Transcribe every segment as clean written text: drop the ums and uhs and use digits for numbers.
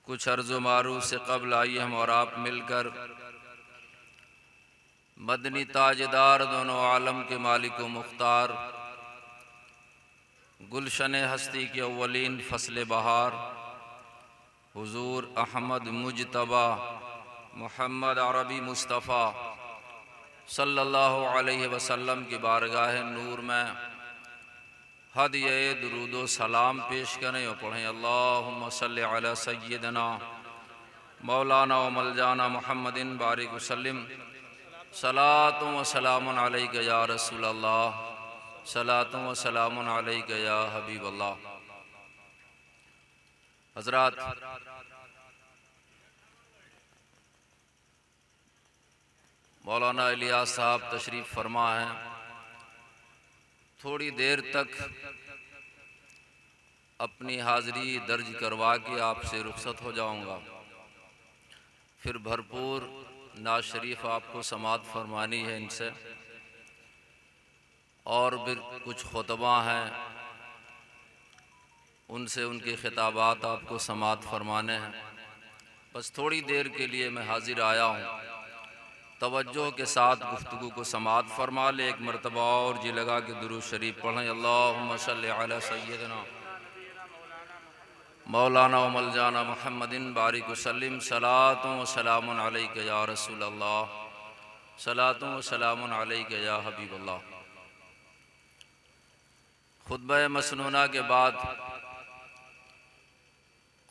कुछ अर्ज़ मारूफ से कबल आइए हम और आप मिलकर मदनी ताजदार दोनों आलम के मालिक व मुख्तार गुलशन हस्ती के अव्वलीन फसल बहार हुजूर अहमद मुजतबा मोहम्मद अरबी मुस्तफ़ा सल्लल्लाहु अलैहि वसल्लम की बारगाह नूर में हदिये दुरूदो सलाम पेश करें और पढ़ें अल्लाहुम्मा सल्लि अला सय्यदना मौलाना व मौलाना मुहम्मदिन बारिक वसल्लिम सलातु व सलामुन अलैका या रसूल अल्लाह सलातु व सलामुन अलैका या हबीब अल्लाह। हज़रात, मौलाना इलियास साहब तशरीफ़ फरमा हैं। थोड़ी देर तक अपनी हाज़िरी दर्ज करवा के आपसे रुखसत हो जाऊंगा, फिर भरपूर नाज शरीफ आपको समात फरमानी है इनसे, और फिर कुछ खुतबा हैं उनसे उनके खिताबात आपको समात फरमाने हैं। बस थोड़ी देर के लिए मैं हाजिर आया हूँ, तवज्जो के साथ गुफ्तगू को समात फरमा ले। एक मरतबा और जी लगा के दुरूद शरीफ पढ़ें अल्लाहुम्मा सल्लि अला सय्यदना मौलाना व मौलाना मुहम्मदिन बारिक वसल्लिम सलातु व सलामुन अलैका या रसूल अल्लाह सलातु व सलामुन अलैका या हबीब अल्लाह। खुतबा मसनूना के बाद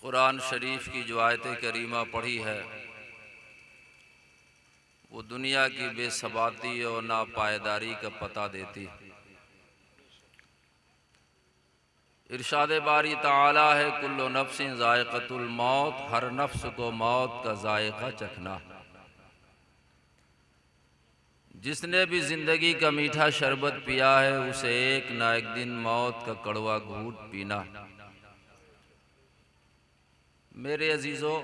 कुरान शरीफ की जो आयत करीमा पढ़ी है वो दुनिया की बेसबाती और नापायदारी का पता देती। इरशाद बारी ताला है कुल्लु नफ्सिन ज़ायक़तुल मौत, हर नफ्स को मौत का जायका चखना। जिसने भी ज़िंदगी का मीठा शरबत पिया है उसे एक ना एक दिन मौत का कड़वा घूंट पीना। मेरे अजीज़ों,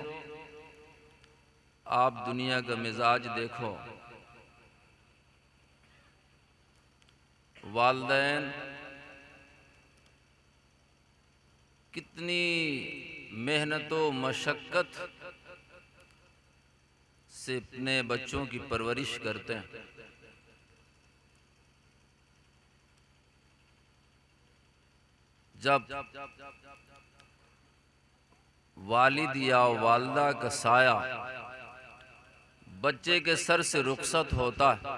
आप दुनिया का मिजाज देखो। वालिदैन कितनी मेहनत व मशक्क़त से अपने बच्चों की परवरिश करते हैं। जब वालिद या वालदा का साया बच्चे के सर से रुखसत होता है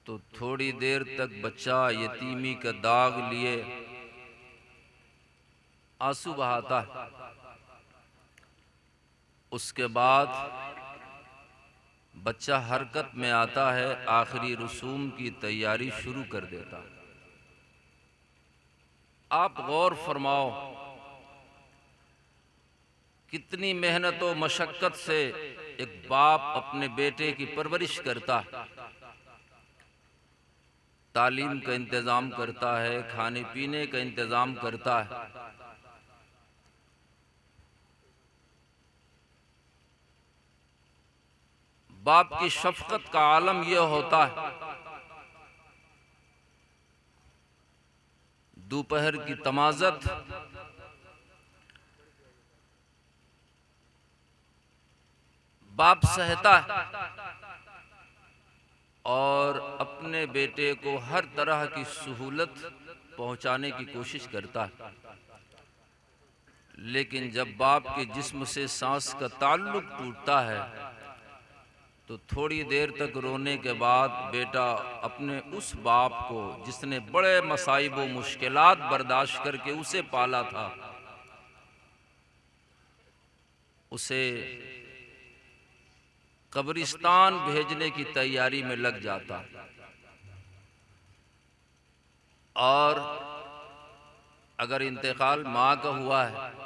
तो थोड़ी देर तक बच्चा यतीमी का दाग लिए आंसू बहाता है। उसके बाद बच्चा हरकत में आता है, आखिरी रसूम की तैयारी शुरू कर देता है। आप गौर फरमाओ कितनी मेहनत व मशक्क़त से एक बाप अपने बेटे की परवरिश करता है, तालीम का इंतज़ाम करता है, खाने पीने का इंतज़ाम करता है। बाप की शफ़क़त का आलम यह होता है, दोपहर की तमाज़त बाप सहता है और अपने बेटे को हर तरह की सहूलत पहुंचाने की कोशिश करता है। लेकिन जब बाप के जिस्म से सांस का ताल्लुक टूटता है तो थोड़ी देर तक रोने के बाद बेटा अपने उस बाप को जिसने बड़े मसाइब व मुश्किलात बर्दाश्त करके उसे पाला था, उसे कब्रिस्तान भेजने की तैयारी में लग जाता। और अगर इंतकाल माँ का हुआ है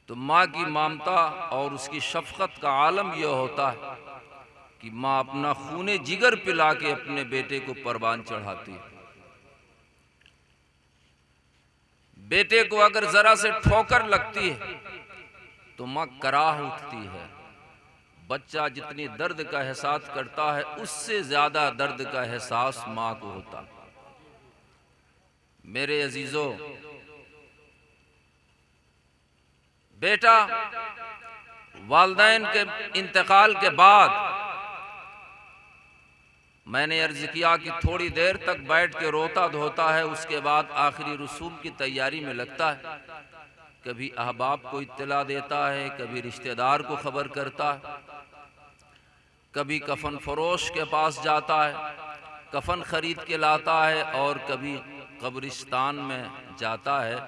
तो माँ की ममता और उसकी शफ़क़त का आलम यह होता है कि माँ अपना खूने जिगर पिला के अपने बेटे को परवान चढ़ाती है। बेटे को अगर जरा से ठोकर लगती है तो माँ कराह उठती है। बच्चा जितनी दर्द का एहसास करता है उससे ज्यादा दर्द का एहसास माँ को होता। मेरे अजीजों, बेटा वालिदैन के इंतकाल के बाद मैंने अर्ज किया कि थोड़ी देर तक बैठ के रोता धोता है, उसके बाद आखिरी रसूल की तैयारी में लगता है। कभी अहबाब को इत्तला देता है, कभी रिश्तेदार को खबर करता है, कभी कफन फरोश के पास जाता है, कफन खरीद के लाता है, और कभी कब्रिस्तान में जाता है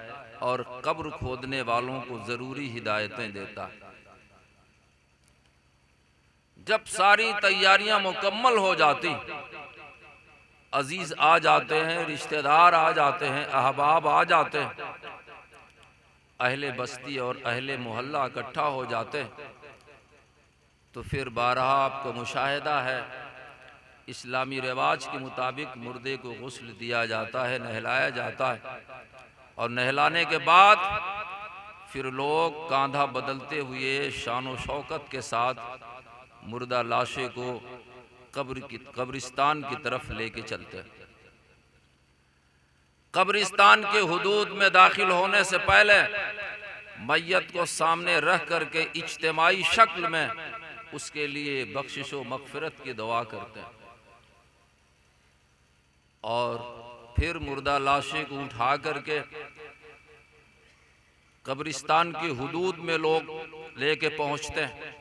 और कब्र खोदने वालों को ज़रूरी हिदायतें देता है। जब सारी तैयारियां मुकम्मल हो जाती, अजीज आ जाते हैं, रिश्तेदार आ जाते हैं, अहबाब आ जाते हैं, अहले बस्ती और अहले मोहल्ला इकट्ठा हो जाते हैं, तो फिर बारहा आपको मुशाहिदा है, इस्लामी रिवाज के मुताबिक मुर्दे को गुस्ल दिया जाता है, नहलाया जाता है, और नहलाने के बाद फिर लोग कांधा बदलते हुए शान व शौकत के साथ मुर्दा लाशे को कब्रिस्तान की तरफ लेके चलते हैं। कब्रिस्तान के हुदूद में दाखिल होने से पहले मैयत को सामने रख करके इज्तिमाई शक्ल में उसके लिए बख्शिश व मगफिरत की दुआ करते हैं, और फिर मुर्दा लाशे को उठा करके कब्रिस्तान की हुदूद में लोग लेके पहुंचते हैं,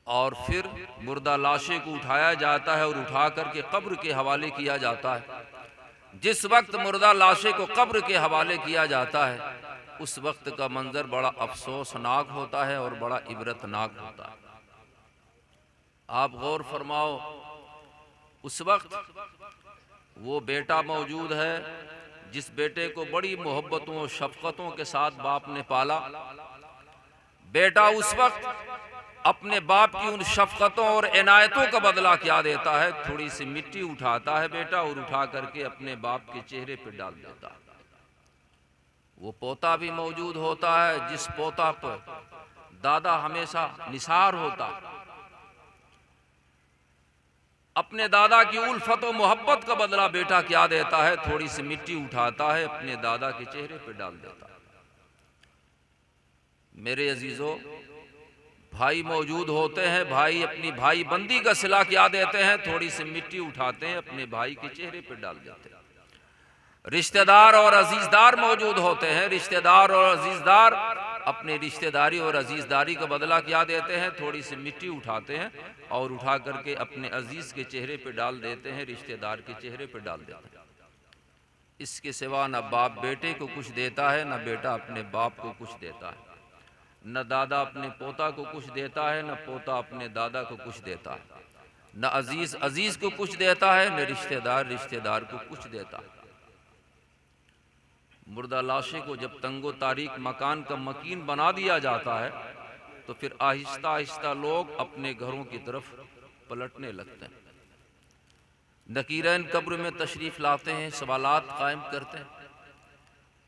और फिर मुर्दा लाशे को उठाया जाता है और उठा करके कब्र के हवाले किया जाता है। जिस वक्त मुर्दा लाशे को कब्र के हवाले किया जाता है, उस वक्त का मंजर बड़ा अफसोसनाक होता है और बड़ा इबरतनाक होता है। आप गौर फरमाओ, उस वक्त वो बेटा मौजूद है जिस बेटे को बड़ी मोहब्बतों और शफकतों के साथ बाप ने पाला। बेटा उस वक्त अपने बाप की उन शफकतों और इनायतों का बदला क्या देता है? थोड़ी सी मिट्टी उठाता है बेटा, और उठा करके अपने बाप के चेहरे पर डाल देता है। वो पोता भी मौजूद होता है जिस पोता पर दादा हमेशा निसार होता है। अपने दादा की उल्फत और मोहब्बत का बदला बेटा क्या देता है? थोड़ी सी मिट्टी उठाता है, अपने दादा के चेहरे पर डाल देता है। मेरे अजीजों, भाई मौजूद होते हैं, भाई अपनी भाई बंदी का सिला क्या देते हैं? थोड़ी सी मिट्टी उठाते हैं, अपने भाई के चेहरे पर डाल देते हैं। रिश्तेदार और अजीजदार मौजूद होते हैं, रिश्तेदार और अजीजदार अपनी रिश्तेदारी और अजीजदारी का बदला क्या देते हैं? थोड़ी सी मिट्टी उठाते हैं और उठा करके अपने अजीज के चेहरे पर डाल देते हैं, रिश्तेदार के चेहरे पर डाल देते हैं। इसके सिवा न बाप बेटे को कुछ देता है, न बेटा अपने बाप को कुछ देता है, न दादा अपने पोता को कुछ देता है, न पोता अपने दादा को कुछ देता है, न अजीज अजीज को कुछ देता है, न रिश्तेदार रिश्तेदार को कुछ देता है। मुर्दा लाशे को जब तंगो तारीक मकान का मकीन बना दिया जाता है, तो फिर आहिस्ता आहिस्ता लोग अपने घरों की तरफ पलटने लगते हैं। नकीरैन कब्र में तशरीफ लाते हैं, सवालात कायम करते हैं।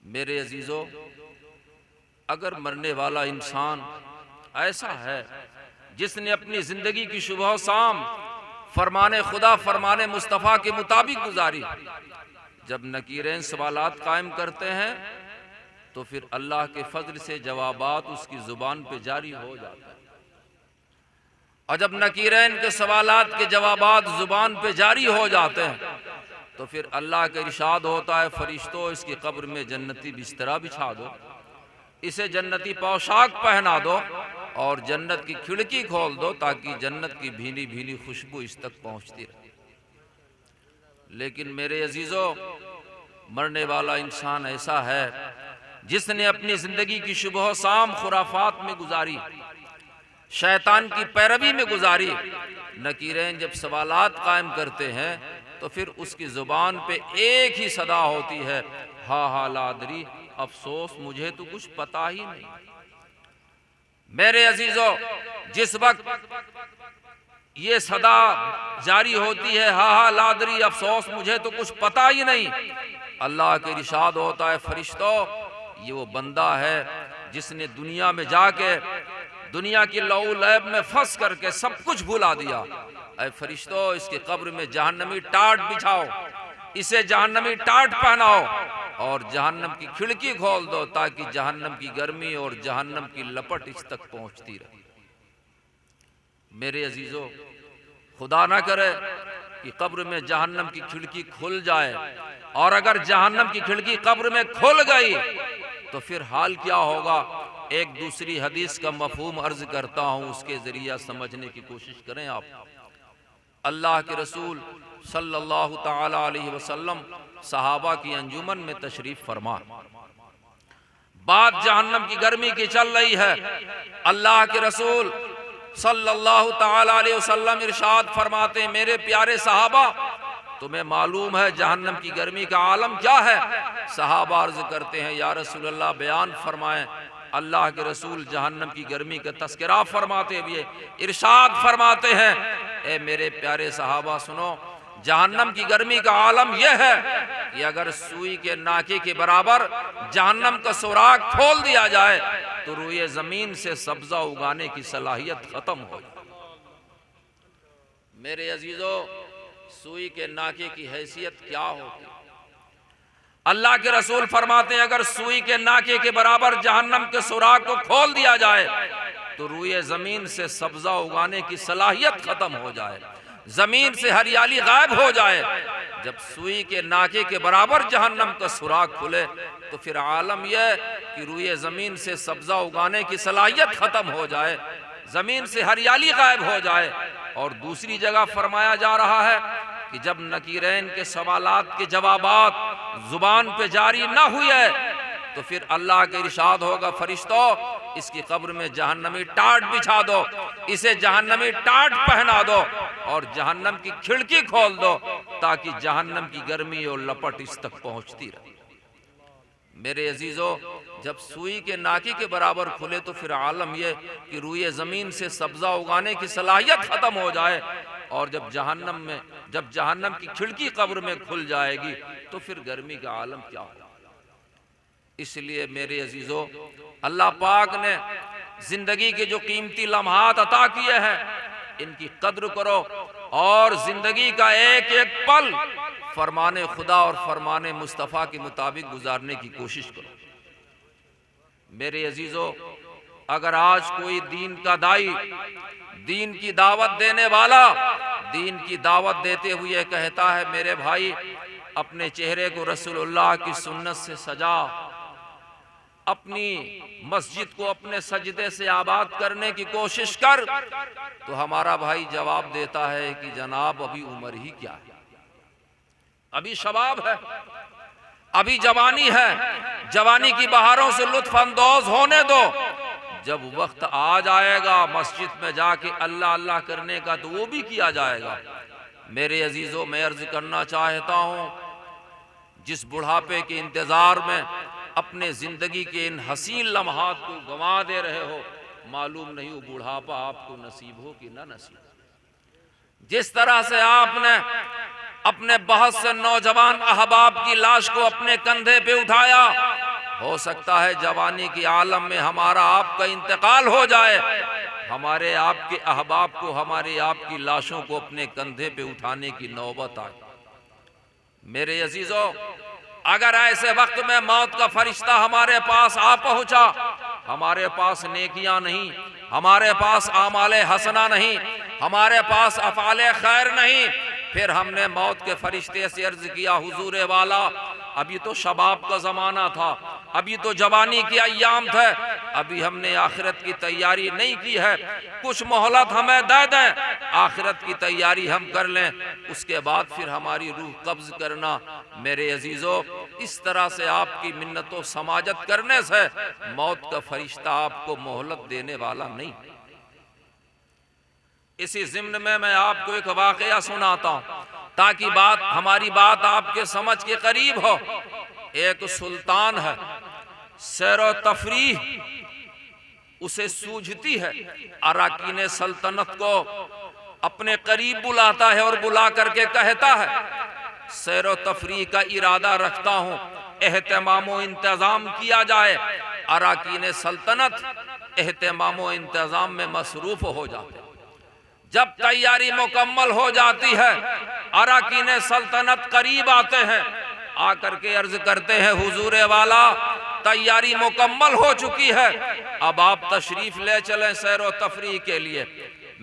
मेरे अजीजों, अगर मरने वाला इंसान ऐसा है जिसने अपनी जिंदगी की सुबह शाम फरमाने खुदा फरमाने मुस्तफ़ा के मुताबिक गुजारी, जब नकीरैन सवालात कायम करते हैं तो फिर अल्लाह के फजल से जवाबात उसकी जुबान पे जारी हो जाता है। और जब नकीरैन के सवालात के जवाबात जुबान पे जारी हो जाते हैं तो फिर अल्लाह का इरशाद होता है, फरिश्तों इसकी कब्र में जन्नती बिस्तरा बिछा दो, इसे जन्नती पोशाक पहना दो और जन्नत की खिड़की खोल दो ताकि जन्नत की भीनी भीनी खुशबू इस तक पहुंचती रहे। लेकिन मेरे अजीजों, मरने वाला इंसान ऐसा है जिसने अपनी जिंदगी की सुबह शाम खुराफात में गुजारी, शैतान की पैरवी में गुजारी। नकीरैन जब सवालात कायम करते हैं तो फिर उसकी जुबान पे एक ही सदा होती है, हा हा लादरी, अफसोस मुझे तो कुछ पता ही नहीं। मेरे अजीजों, जिस वक्त ये सदा जारी होती है, हा हा लादरी, अफसोस मुझे तो कुछ पता ही नहीं, अल्लाह के इरशाद होता है, फरिश्तों ये वो बंदा है जिसने दुनिया में जाके दुनिया की लौ लैब में फंस करके सब कुछ भुला दिया। ऐ फरिश्तों, इसके कब्र में जहन्नमी टाट बिछाओ, इसे जहन्नमी टाट पहनाओ और जहन्नम की खिड़की खोल दो ताकि जहन्नम की गर्मी और जहन्नम की लपट इस तक पहुंचती रहे। मेरे अजीजों, खुदा ना करे कि कब्र में जहन्नम की खिड़की खुल जाए, और अगर जहन्नम की खिड़की कब्र में खुल गई तो फिर हाल क्या होगा। एक दूसरी हदीस का मफहूम अर्ज करता हूं, उसके जरिए समझने की कोशिश करें आप। अल्लाह के रसूल सल्लल्लाहु ताला अलैहि वसल्लम सहाबा की अंजुमन में तशरीफ फरमा, बात जहन्नम की गर्मी की चल रही है। अल्लाह के रसूल सल्लल्लाहु ताला अलैहि वसल्लम इरशाद फरमाते, मेरे प्यारे सहाबा, तुम्हें मालूम है जहन्नम की गर्मी का आलम क्या है। सहाबा अर्ज करते हैं, या रसूल अल्लाह बयान फरमाएं। अल्लाह के रसूल जहन्नम की गर्मी का तस्करा फरमाते हुए इरशाद फरमाते हैं, ए मेरे प्यारे सहाबा सुनो, जहन्नम की गर्मी का आलम यह है कि अगर सुई के नाके के बराबर जहन्नम का सुराग खोल दिया जाए तो रुए जमीन से सब्जा उगाने की सलाहियत खत्म हो जाए। मेरे अजीजों, सुई के नाके की हैसियत क्या होती। अल्लाह के रसूल फरमाते हैं, अगर सुई के नाके के बराबर जहन्नम के सुराग को खोल दिया जाए तो रुए जमीन से सब्जा उगाने की सलाहियत खत्म हो जाए, जमीन से हरियाली गायब हो जाए। जब सुई के नाके के बराबर जहन्नम का सुराग खुले तो फिर आलम यह कि रुए जमीन से सब्जा उगाने की सलाहियत खत्म हो जाए, जमीन से हरियाली गायब हो जाए। और दूसरी जगह फरमाया जा रहा है कि जब नकीरैन के सवालात के जवाबात जुबान पे जारी ना हुए तो फिर अल्लाह के इरशाद होगा, फरिश्तों इसकी कब्र में जहन्नमी टाट बिछा दो, इसे जहन्नमी टाट पहना दो और जहन्नम की खिड़की खोल दो ताकि जहन्नम की गर्मी और लपट इस तक पहुंचती रहे। मेरे अजीजों, जब सुई के नाकी के बराबर खुले तो फिर आलम यह कि रुए जमीन से सब्जा उगाने की सलाहियत खत्म हो जाए, और जब जहन्नम की खिड़की कब्र में खुल जाएगी तो फिर गर्मी का आलम क्या होगा। इसलिए मेरे अजीजों, अल्लाह पाक ने जिंदगी के जो कीमती लम्हात अता किए हैं इनकी कद्र करो और जिंदगी का एक एक पल फरमाने खुदा और फरमाने मुस्तफ़ा के मुताबिक गुजारने की कोशिश करो। मेरे अजीजों, अगर आज कोई दीन का दाई, दीन की दावत देने वाला दीन की दावत देते हुए कहता है, मेरे भाई अपने चेहरे को रसूलुल्लाह की सुन्नत से सजा, अपनी मस्जिद को अपने सजदे से आबाद करने की कोशिश कर, तो हमारा भाई जवाब देता है कि जनाब अभी उम्र ही क्या है, अभी शबाब है, अभी जवानी है, जवानी की बहारों से लुत्फ अंदोज होने दो। जब वक्त आ जाएगा मस्जिद में जाके अल्लाह अल्लाह करने का तो वो भी किया जाएगा। मेरे अजीजों, मैं अर्ज करना चाहता हूँ, जिस बुढ़ापे के इंतजार में अपने जिंदगी के इन हसीन लम्हात को गंवा दे रहे हो, मालूम नहीं वो बुढ़ापा आपको नसीब हो कि ना नसीब। जिस तरह से आपने अपने बहुत से नौजवान अहबाब की लाश को अपने कंधे पे उठाया, हो सकता है जवानी के आलम में हमारा आपका इंतकाल हो जाए, हमारे आपके अहबाब को, हमारे आपकी लाशों को अपने कंधे पे उठाने की नौबत आए। मेरे अजीजों, अगर ऐसे वक्त में मौत का फरिश्ता हमारे पास आ पहुंचा, हमारे पास नेकियां नहीं, हमारे पास आमाले हसना नहीं, हमारे पास अफाले खैर नहीं, फिर हमने मौत के फरिश्ते से अर्ज किया, हुजूर वाला अभी तो शबाब का जमाना था, अभी तो जवानी के अय्याम थे, अभी हमने आखिरत की तैयारी नहीं की है, कुछ मोहलत हमें दे दें, आखिरत की तैयारी हम कर लें, उसके बाद फिर हमारी रूह कब्ज करना। मेरे अजीजों, इस तरह से आपकी मिन्नतों समाजत करने से मौत का फरिश्ता आपको मोहलत देने वाला नहीं। इसी जिम्न में मैं आपको एक वाकया सुनाता हूं ताकि हमारी बात आपके समझ के करीब हो। एक सुल्तान है, सैरो तफरीह उसे सूझती है, अराकीन सल्तनत को अपने करीब बुलाता है और बुला करके कहता है, सैरो तफरीह का इरादा रखता हूं, एहतमामो इंतजाम किया जाए। अराकीन सल्तनत एहतमामो इंतजाम में मसरूफ हो जाते। जब तैयारी मुकम्मल हो जाती है, अराकीन सल्तनत करीब आते हैं, आकर के अर्ज करते हैं हुजूर वाला तैयारी मुकम्मल हो चुकी है, अब आप तशरीफ ले चलें सैर व तफरीह के लिए।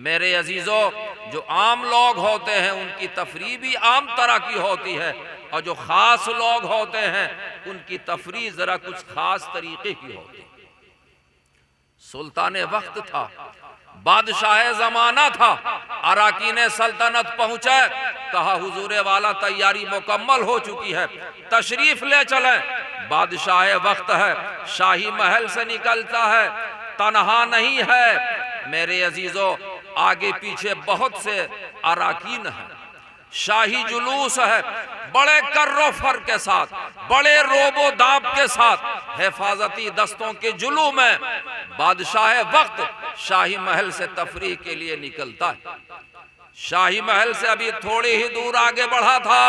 मेरे अजीजों, जो आम लोग होते हैं उनकी तफरीह भी आम तरह की होती है, और जो खास लोग होते हैं उनकी तफरीह जरा कुछ खास तरीके की होती है। सुल्तान वक्त था, बादशाह जमाना था, अराकीन सल्तनत पहुंचे, कहा हुजूर वाला तैयारी मुकम्मल हो चुकी है, तशरीफ ले चले। बादशाह वक्त है, शाही महल से निकलता है, तनहा नहीं है। मेरे अजीजों, आगे पीछे बहुत से अराकीन हैं, शाही जुलूस है, बड़े कर्रो फर के साथ, बड़े रोबो दाब के साथ, हिफाजती दस्तों के जुलू में बादशाह वक्त शाही महल से तफरीह के लिए निकलता है। शाही महल से अभी थोड़ी ही दूर आगे बढ़ा था,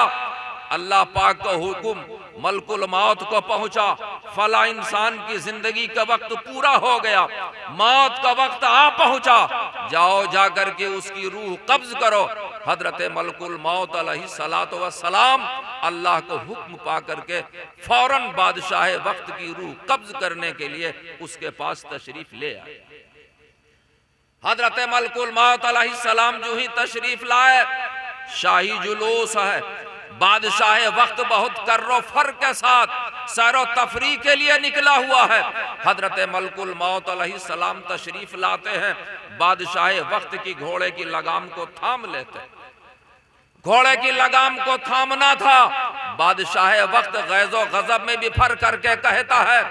अल्लाह पाक का हुक्म मलकुल मौत को पहुंचा। फला इंसान की जिंदगी का वक्त पूरा हो गया, मौत का वक्त आ पहुंचा, जाओ जाकर के उसकी रूह कब्ज करो। हजरत मलकुल मौत अलैहिस्सलातु वस्सलाम अल्लाह को हुक्म पा करके फौरन बादशाह वक्त की रूह कब्ज करने के लिए उसके पास तशरीफ ले आए। हजरत मलकुल मौत अलैहिस्सलाम जो ही तशरीफ लाए, शाही जुलूस है, बादशाह वक्त बहुत कर्रो फर के साथ सैरो तफरीह के लिए निकला हुआ है। हजरत मलकुल मौत अलैहिस्सलाम तशरीफ लाते हैं, बादशाह वक्त की घोड़े की लगाम को थाम लेते हैं। घोड़े की लगाम को थामना था, बादशाह वक्त गैज़ो गजब में बिफर करके कहता है,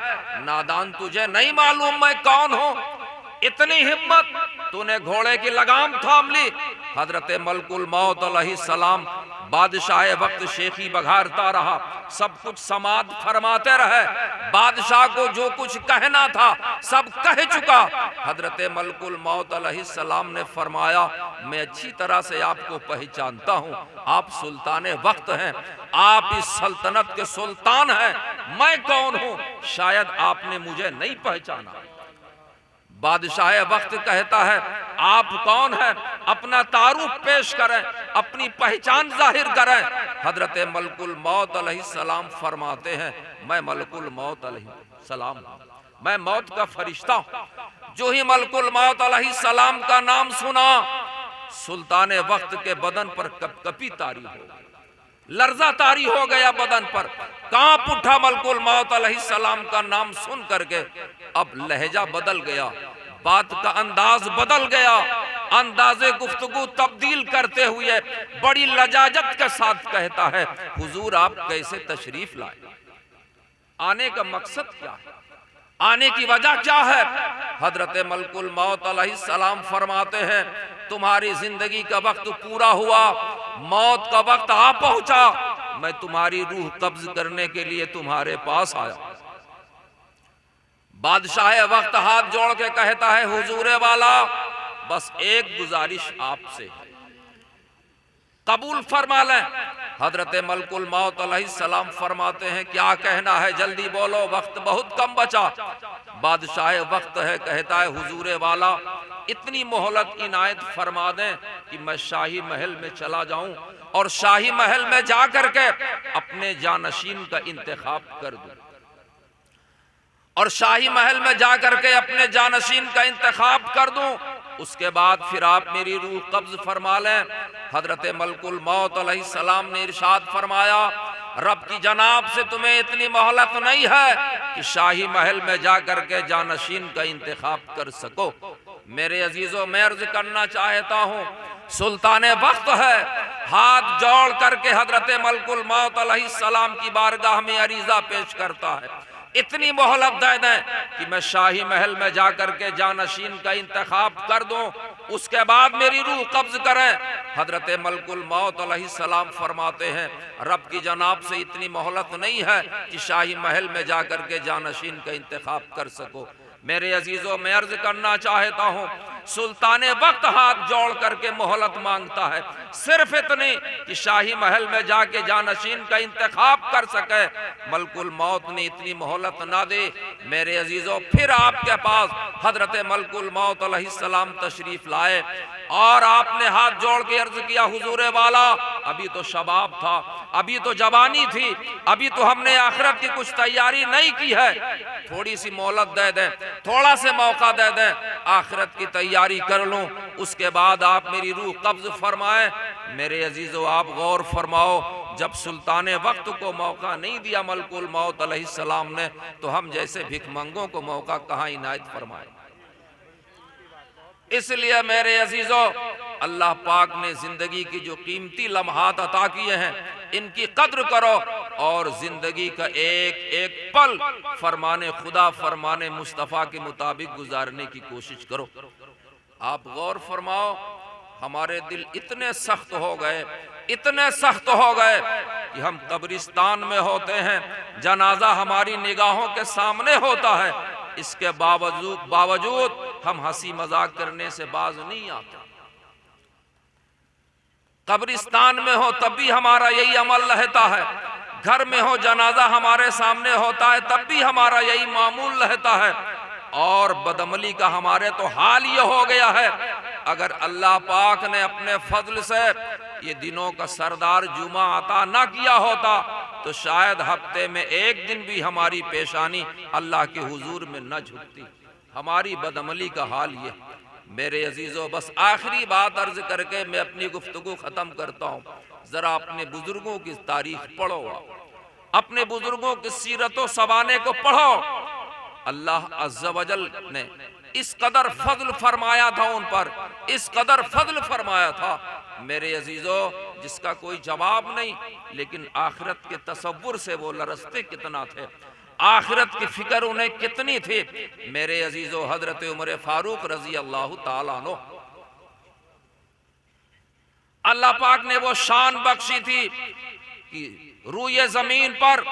नादान तुझे नहीं मालूम मैं कौन हूं, इतनी हिम्मत, तूने घोड़े की लगाम थाम ली। हजरत मलकुल मौत अलैहिस्सलाम बादशाह वक्त शेखी बघारता रहा, सब कुछ समाद फरमाते रहे, बादशाह को जो कुछ कहना था सब कह चुका। हजरत मलकुल मौत अलैहिस्सलाम ने फरमाया, मैं अच्छी तरह से आपको पहचानता हूँ, आप सुल्तान वक्त हैं, आप इस सल्तनत के सुल्तान हैं, मैं कौन हूँ शायद आपने मुझे नहीं पहचाना। बादशाह वक्त कहता है, आप कौन हैं, अपना तारुफ पेश करें, अपनी पहचान जाहिर करें। हजरत मलकुल मौत अलैहिस्सलाम फरमाते हैं, मैं मलकुल मौत अलैहिस्सलाम, मैं मौत का फरिश्ता हूं। जो ही मलकुल मौत अलैहिस्सलाम का नाम सुना, सुल्तान वक्त के बदन पर कपकपी तारी हो, लर्जा तारी हो गया बदन पर, कांप उठा मलकुल मौत अलैहिस्सलाम का नाम सुन करके। अब लहजा बदल गया, बात का अंदाज बदल गया, अंदाजे गुफ्तगू तब्दील करते हुए बड़ी लजाजत के साथ कहता है, हुजूर आप कैसे तशरीफ लाए, आने का मकसद क्या है, आने की वजह क्या है। हजरत मलकुल मौत अलैहिस्सलाम फरमाते हैं, तुम्हारी जिंदगी का वक्त पूरा हुआ, मौत का वक्त आ पहुंचा, मैं तुम्हारी रूह कब्ज करने के लिए तुम्हारे पास आया। बादशाह वक्त हाथ जोड़ के कहता है, हुजूर वाला बस एक गुजारिश आपसे, कबूल फरमा लें। हजरत मलकुल मौत अलैहिस्सलाम फरमाते हैं, क्या कहना है, जल्दी बोलो, वक्त बहुत कम बचा। बादशाह वक्त है, कहता है, हुजूर वाला इतनी मोहलत इनायत फरमा दें कि मैं शाही महल में चला जाऊं और शाही महल में जा करके अपने जानशीन का इंतखाब कर दूं, और शाही महल में जा करके अपने जानशीन का इंतखाब कर दूं, उसके बाद फिर आप मेरी रूह कब्ज फरमा लें। हजरत मलकुल मौत अलैहिस्सलाम ने इरशाद फरमाया, रब की जनाब से तुम्हें इतनी मोहलत नहीं है कि शाही महल में जा करके जानशीन का इंतखाब कर सको। मेरे अजीजों, मैं अर्ज करना चाहता हूँ, सुल्तान वक्त है, हाथ जोड़ करके हजरत मलकुल मौत अलैहिस्सलाम की बारगाह में अरीजा पेश करता है, इतनी मोहलत दे दें कि मैं शाही महल में जाकर के जानशीन का इंतखाब कर दूं, उसके बाद मेरी रूह कब्ज करें। हजरत मलकुल मौत अलैहिस्सलाम फरमाते हैं, रब की जनाब से इतनी मोहलत नहीं है कि शाही महल में जाकर के जानशीन का इंतखाब कर सको। मेरे अजीजों, मैं अर्ज करना चाहता हूँ, सुल्तान वक्त हाथ जोड़ करके मोहलत मांगता है, सिर्फ इतनी कि शाही महल में जाके जानशीन का इंतखाब कर सके। मलकुल मौत ने इतनी मोहलत ना दे। मेरे अजीजों, फिर आपके पास हजरत मलकुल मौत अलैहिस्सलाम तशरीफ लाए और आपने हाथ जोड़ के अर्ज किया, हुजूर वाला अभी तो शबाब था, अभी तो जवानी थी, अभी तो हमने आखिरत की कुछ तैयारी नहीं की है, थोड़ी सी मोहलत दे दें, थोड़ा से मौका दे दें, आखिरत की तैयारी कर लूं, उसके बाद आप मेरी रूह कब्ज फरमाएं। मेरे अजीजों, आप गौर फरमाओ, जब सुल्तान वक्त को मौका नहीं दिया मलकुल मौत अलैहिस्सलाम ने, तो हम जैसे भिखमंगों को मौका कहाँ इनायत फरमाए। इसलिए मेरे अजीजों, अल्लाह पाक ने जिंदगी की जो कीमती लम्हात अता किए हैं, इनकी कद्र करो और जिंदगी का एक एक पल फरमाने खुदा, फरमाने मुस्तफ़ा के मुताबिक गुजारने की कोशिश करो। आप गौर फरमाओ, हमारे दिल इतने सख्त हो गए, इतने सख्त हो गए कि हम कब्रिस्तान में होते हैं, जनाजा हमारी निगाहों के सामने होता है, इसके बावजूद हम हंसी मजाक करने से बाज नहीं आते। कब्रिस्तान में हो तब भी हमारा यही अमल रहता है, घर में हो जनाजा हमारे सामने होता है तब भी हमारा यही मामूल रहता है। और बदअमली का हमारे तो हाल ये हो गया है, अगर अल्लाह पाक ने अपने फजल से ये दिनों का सरदार जुमा अता ना किया होता तो शायद हफ्ते में एक दिन भी हमारी पेशानी अल्लाह के हुजूर में न झुकती। हमारी बदअमली का हाल ये। मेरे अजीजों, बस आखिरी बात अर्ज करके मैं अपनी गुफ्तगू खत्म करता हूँ। जरा अपने बुजुर्गों की तारीख पढ़ो, अपने बुजुर्गों की सीरतो सवाने को पढ़ो। अल्लाह अज़्ज़ा वजल ने इस कदर फजल फरमाया था उन पर, इस कदर फजल फरमाया था मेरे अजीजों, जिसका कोई जवाब नहीं। लेकिन आखिरत के तसव्वुर से वो लरसते कितना थे, आखिरत की फिक्र उन्हें कितनी थी। मेरे अजीजों, हजरत उमर फारूक रजी अल्लाह ताला अन्हु, अल्लाह पाक ने वो शान बख्शी थी कि रूए जमीन पर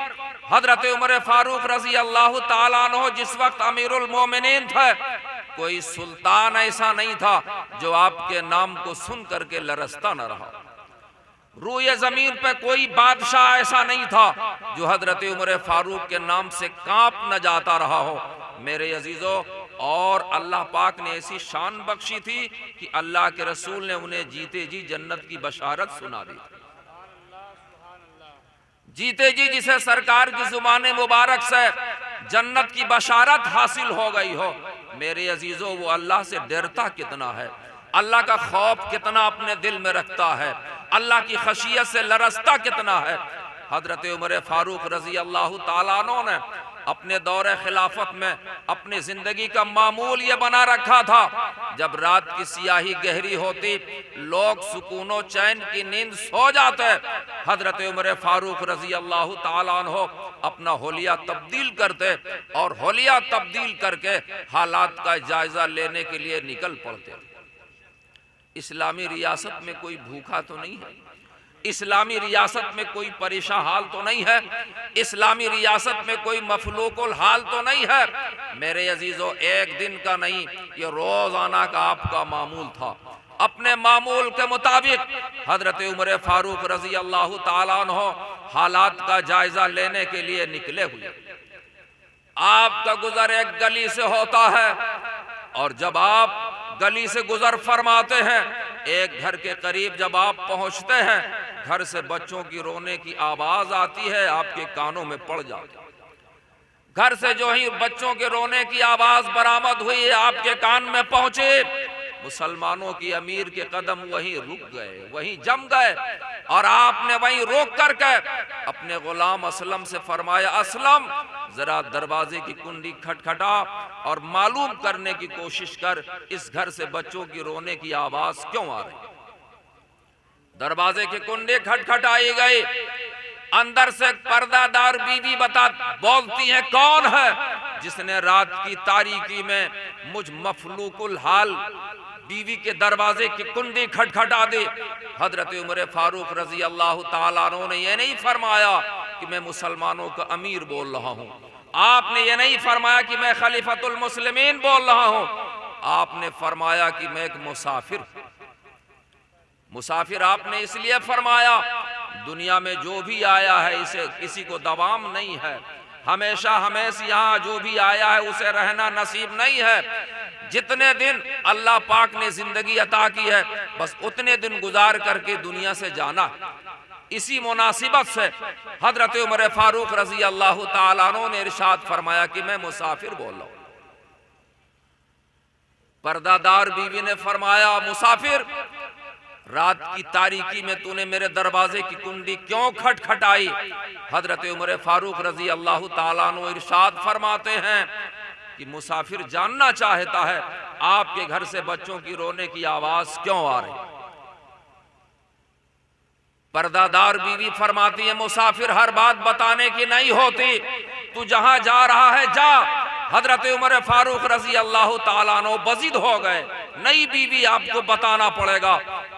हजरत उमर फारूक रजी अल्लाह ताला अन्हु जिस वक्त अमीरुल मोमिनीन थे, कोई सुल्तान ऐसा नहीं था जो आपके नाम को सुन करके लरसता न रहा। रूए जमीन पे कोई बादशाह ऐसा नहीं था जो हजरत उमर फारूक के नाम से कांप न जाता रहा हो। मेरे अजीजों, और अल्लाह पाक ने ऐसी शान बख्शी थी कि अल्लाह के रसूल ने उन्हें जीते जी जन्नत की बशारत सुना दी। जीते जी जिसे सरकार की जुबान मुबारक से जन्नत की बशारत हासिल हो गई हो, मेरे अजीजों, वो अल्लाह से डरता कितना है, अल्लाह का खौफ कितना अपने दिल में रखता है, अल्लाह की खशियत से लरसता कितना है। हजरत उमर फारूक रजी अल्लाह ताला अन्हु ने अपने दौरे खिलाफत में अपनी जिंदगी का मामूल ये बना रखा था, जब रात की सियाही गहरी होती, लोग सुकूनो चैन की नींद सो जाते, हजरत उमर फारूक रजी अल्लाह ताला अन्हु अपना होलिया तब्दील करते और होलिया तब्दील करके हालात का जायजा लेने के लिए निकल पड़ते। इस्लामी रियासत में कोई भूखा तो नहीं है, इस्लामी रियासत में कोई परेशान हाल तो नहीं है, इस्लामी रियासत में कोई मफलूकुल हाल तो नहीं है। मेरे अजीजों, एक दिन का नहीं, ये रोजाना का आपका मामूल था। अपने मामूल के मुताबिक हजरत उमर फारूक रजी अल्लाह ताला अन्हु हालात का जायजा लेने के लिए निकले हुए। आपका गुजर एक गली से होता है और जब आप गली से गुजर फरमाते हैं, एक घर के करीब जब आप पहुंचते हैं, घर से बच्चों की रोने की आवाज आती है, आपके कानों में पड़ जाती है। घर से जो ही बच्चों के रोने की आवाज बरामद हुई, आपके कान में पहुंचे, मुसलमानों की अमीर के कदम वहीं रुक गए, वहीं जम गए, और आपने वहीं रोक करके अपने गुलाम असलम से फरमाया, असलम जरा दरवाजे की कुंडी खटखटा और मालूम करने की कोशिश कर, इस घर से बच्चों की रोने की आवाज क्यों आ रही। दरवाजे की कुंडी खटखटाई गई, अंदर से पर्दादार बीवी बोलती है, कौन है जिसने रात की तारीकी में मुझ मफलूकुल हाल बीवी के दरवाजे की कुंडी खटखटा दी। हजरत उमर फारूक रजी अल्लाह ताला अन्हु ने यह नहीं फरमाया कि मैं मुसलमानों का अमीर बोल रहा हूँ, आपने ये नहीं फरमाया कि मैं खलीफतुल मुस्लिमीन बोल रहा हूँ, आपने फरमाया कि मैं एक मुसाफिर। मुसाफिर आपने इसलिए फरमाया, दुनिया में जो भी आया है इसे किसी को दवाम नहीं है, हमेशा हमेशा यहाँ जो भी आया है उसे रहना नसीब नहीं है। जितने दिन अल्लाह पाक ने जिंदगी अता की है, बस उतने दिन गुजार करके दुनिया से जाना। इसी मुनासिबत से हजरत उमर फारूक रजी अल्लाह ताला अन्हु ने इरशाद फरमाया कि मैं मुसाफिर बोल रहा हूं। पर्दादार बीवी ने फरमाया, मुसाफिर, रात की तारीकी में तूने मेरे दरवाजे की कुंडी क्यों खटखटाई? हजरत उमर फारूक रजी अल्लाह ताला अन्हु इरशाद फरमाते हैं कि मुसाफिर जानना चाहता है आपके घर से बच्चों की रोने की आवाज क्यों आ रही। पर्दादार बीवी फरमाती है, मुसाफिर हर बात बताने की नहीं होती, तू जहां जा रहा है जा। हजरत उमर फारूक रजी अल्लाह ताला अन्हु बजिद हो गए, नई बीवी आपको बताना पड़ेगा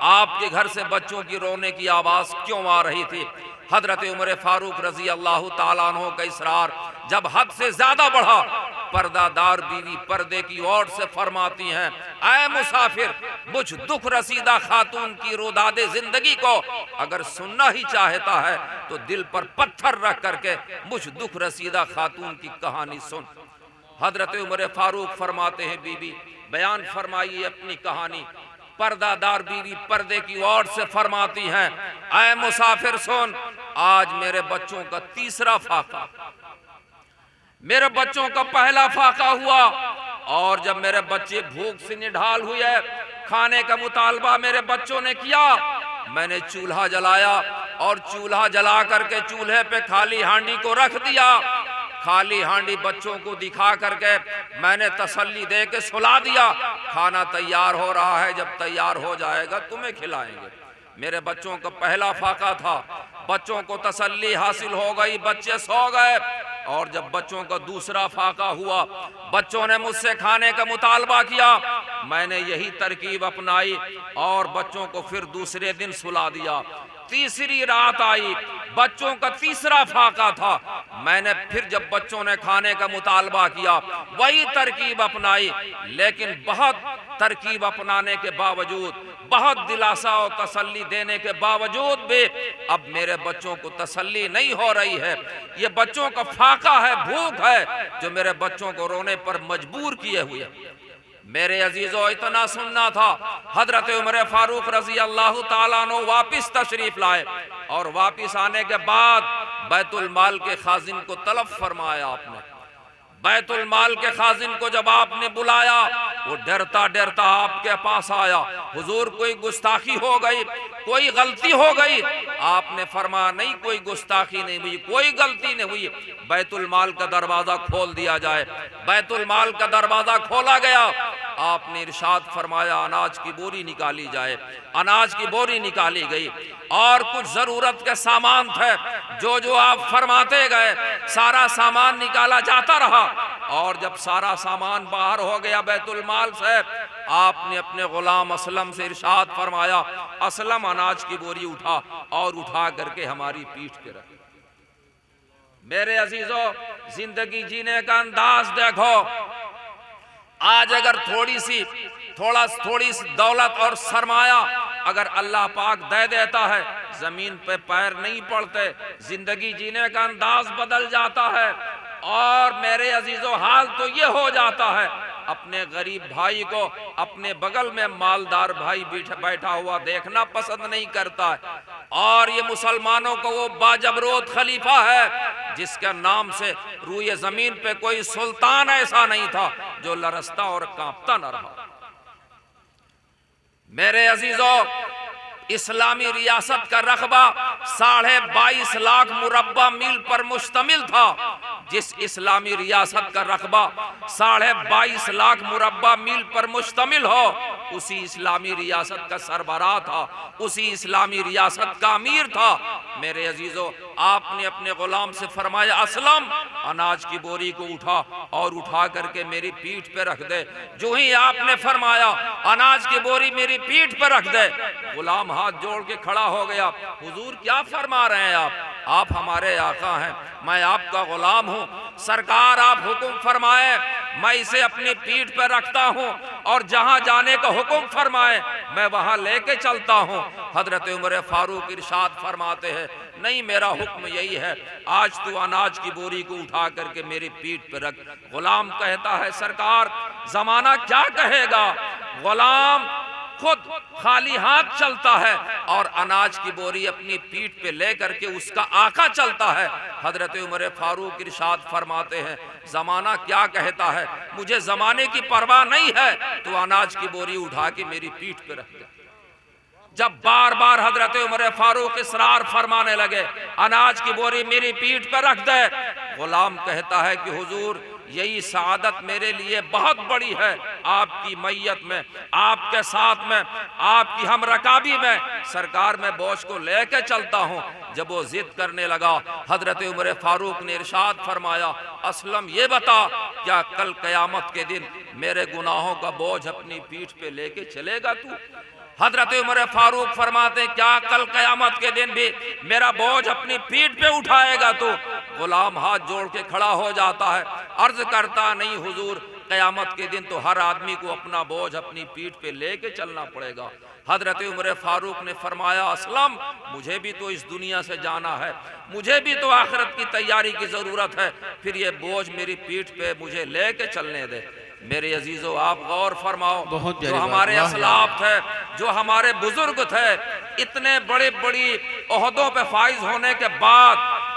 आपके घर से बच्चों की रोने की आवाज क्यों आ रही थी। हजरत उमर फारूक रजी अल्लाह ताला अन्हु का इसरार जब हद से ज्यादा बढ़ा, पर्दादार बीवी पर्दे की ओर से फरमाती हैं, ऐ मुसाफिर, मुझ दुख रसीदा खातून की रोदादे जिंदगी को अगर सुनना ही चाहता है तो दिल पर पत्थर रख करके मुझ दुख रसीदा खातून की कहानी सुन। हजरत उमर फारूक फरमाते हैं, बीबी बयान फरमाइए अपनी कहानी। पर्दादार बीवी पर्दे की ओर से फरमाती हैं, ऐ मुसाफिर सुन, आज मेरे बच्चों का तीसरा फाका, मेरे बच्चों का पहला फाका हुआ और जब मेरे बच्चे भूख से निढाल हुए, खाने का मुतालबा मेरे बच्चों ने किया, मैंने चूल्हा जलाया और चूल्हा जला करके चूल्हे पे खाली हांडी को रख दिया। खाली हांडी बच्चों को दिखा करके मैंने तसल्ली दे के सुला दिया, खाना तैयार हो रहा है, जब तैयार हो जाएगा तुम्हें खिलाएंगे। मेरे बच्चों का पहला फाका था, बच्चों को तसल्ली हासिल हो गई, बच्चे सो गए। और जब बच्चों का दूसरा फाका हुआ, बच्चों ने मुझसे खाने का मुतालबा किया, मैंने यही तरकीब अपनाई और बच्चों को फिर दूसरे दिन सुला दिया। तीसरी रात आई, बच्चों का तीसरा फाका था, मैंने फिर जब बच्चों ने खाने का मुतालबा किया वही तरकीब अपनाई। लेकिन बहुत तरकीब अपनाने के बावजूद, बहुत दिलासा और तसल्ली देने के बावजूद भी अब मेरे बच्चों को तसल्ली नहीं हो रही है। ये बच्चों का फाका है, भूख है जो मेरे बच्चों को रोने पर मजबूर किए हुए। मेरे अजीजों, इतना सुनना था, हजरत उमर फारूक रजी अल्लाह ताला अन्हु वापिस तशरीफ लाए और वापिस आने के बाद बैतुल माल के खाजिन को तलब फरमाया। आपने बैतुल माल के खाजिन को जब आपने बुलाया, वो डरता डरता आपके पास आया, हुजूर कोई गुस्ताखी हो गई, कोई गलती हो गई। आपने फरमाया, नहीं कोई गुस्ताखी नहीं हुई, कोई गलती नहीं हुई, बैतुल माल का दरवाजा खोल दिया जाए। बैतुल माल का दरवाजा खोला गया, आपने इरशाद फरमाया अनाज की बोरी निकाली जाए। अनाज की बोरी निकाली गई और कुछ जरूरत के सामान थे, जो आप फरमाते गए सारा सामान निकाला जाता रहा। और जब सारा सामान बाहर हो गया बैतुल माल से, आपने अपने गुलाम असलम से इरशाद फरमाया, असलम अनाज की बोरी उठा और उठा करके हमारी पीठ पे रखी। मेरे अजीजों, जिंदगी जीने का अंदाज देखो। आज अगर थोड़ी सी दौलत और सरमाया अगर अल्लाह पाक दे देता है, जमीन पे पैर नहीं पड़ते, जिंदगी जीने का अंदाज बदल जाता है। और मेरे अजीजों, हाल तो ये हो जाता है, अपने गरीब भाई को अपने बगल में मालदार भाई बैठा हुआ देखना पसंद नहीं करता है। और ये मुसलमानों को वो बाजबरोत खलीफा है जिसके नाम से रूए जमीन पे कोई सुल्तान ऐसा नहीं था जो लरसता और कांपता न रहा। मेरे अजीजों, इस्लामी रियासत का रकबा 22.5 लाख मुरब्बा मील पर मुश्तमिल था। जिस इस्लामी रियासत का रकबा 22.5 लाख मुरब्बा मील पर मुश्तमिल हो, उसी इस्लामी रियासत का सरबराह था, उसी इस्लामी रियासत का अमीर था। मेरे अजीजों, आपने अपने गुलाम से फरमाया, असलम अनाज की बोरी को उठा और उठा करके मेरी पीठ पे रख दे। जो ही आपने फरमाया अनाज की बोरी मेरी पीठ पे रख दे, गुलाम हाथ जोड़ के खड़ा हो गया। हुजूर क्या फरमा रहे हैं आप हमारे आका हैं, मैं आपका गुलाम हूँ, सरकार आप हुक्म फरमाए मैं इसे अपनी पीठ पर रखता हूँ और जहाँ जाने का हुक्म फरमाए मैं वहाँ लेके चलता हूँ। हजरत उमर फारूक इरशाद फरमाते हैं, नहीं मेरा हुक्म यही है, आज तू अनाज की बोरी को उठा करके मेरी पीठ पर रख। गुलाम कहता है, सरकार जमाना क्या कहेगा, गुलाम खुद खाली हाथ चलता है और अनाज की बोरी अपनी पीठ पे लेकर के उसका आका चलता है। हजरत उमर फारूक इरशाद फरमाते हैं, जमाना क्या कहता है, मुझे जमाने की परवाह नहीं है, तो अनाज की बोरी उठा के मेरी पीठ पे रख दे। जब बार बार हजरत उमर फारूक इसरार फरमाने लगे, अनाज की बोरी मेरी पीठ पर रख दे, गुलाम कहता है कि हुजूर यही सआदत मेरे लिए बहुत बड़ी है, आपकी मैयत में, आपके साथ में, आपकी हम रकाबी में सरकार में बोझ को लेके चलता हूँ। जब वो जिद करने लगा, हजरत उमर फारूक ने इरशाद फरमाया, असलम ये बता, क्या कल कयामत के दिन मेरे गुनाहों का बोझ अपनी पीठ पे लेके चलेगा तू? हजरत उमर फारूक फरमाते, क्या कल कयामत के दिन भी मेरा बोझ अपनी पीठ पे उठाएगा तू? गुलाम हाथ जोड़ के खड़ा हो जाता है, अर्ज करता, नहीं हुजूर, कयामत के दिन तो हर आदमी को अपना बोझ अपनी पीठ पे लेके चलना पड़ेगा। हजरत उमर फारूक ने फरमाया, असलम मुझे भी तो इस दुनिया से जाना है, मुझे भी तो आखिरत की तैयारी की जरूरत है, फिर ये बोझ मेरी पीठ पे मुझे लेके चलने दे। मेरे अजीजों, आप गौर फरमाओ, जो हमारे असलाफ थे, जो हमारे बुजुर्ग थे, इतने बड़े बड़ी ओहदों पे फाइज होने के बाद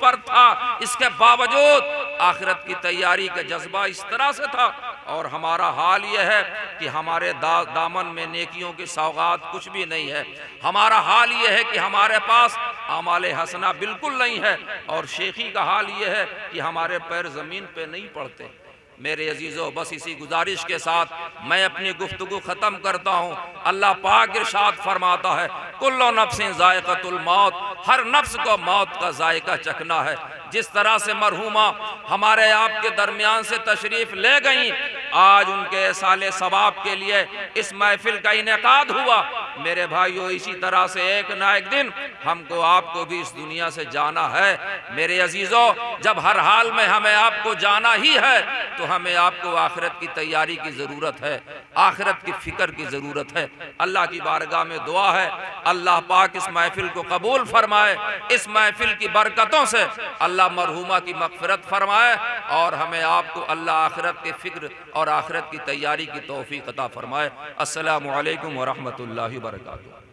पर था, इसके बावजूद आखिरत की तैयारी का जज्बा इस तरह से था। और हमारा हाल यह है कि हमारे दामन में नेकियों की सौगात कुछ भी नहीं है। हमारा हाल यह है कि हमारे पास आमाले हसना बिल्कुल नहीं है, और शेखी का हाल यह है कि हमारे पैर ज़मीन पे नहीं पड़ते। मेरे अजीज़ों, बस इसी गुजारिश के साथ मैं अपनी गुफ्तगू ख़त्म करता हूँ। अल्लाह पाक इरशाद फरमाता है, कुल्लु नफ्सिन ज़ायक़तुल मौत, हर नफ्स को मौत का जायका चखना है। जिस तरह से मरहूमा हमारे आपके दरमियान से तशरीफ़ ले गईं, आज उनके साले सवाब के लिए इस महफिल का इनेकाद हुआ। मेरे भाइयों, इसी तरह से एक ना एक दिन हमको आपको भी इस दुनिया से जाना है। मेरे अजीज़ों, जब हर हाल में हमें आपको जाना ही है, तो हमें आपको आखिरत की तैयारी की ज़रूरत है, आखिरत की फ़िक्र की ज़रूरत है। अल्लाह की बारगाह में दुआ है, अल्लाह पाक इस महफिल को कबूल फरमाए, इस महफिल की बरकतों से अल्लाह मरहूमा की मग़फ़िरत फरमाए, और हमें आपको अल्लाह आखिरत के फ़िक्र और आखिरत की तैयारी की तौफ़ीक़ अता फरमाए। अस्सलामु अलैकुम व रहमतुल्लाहि व बरकातुहू।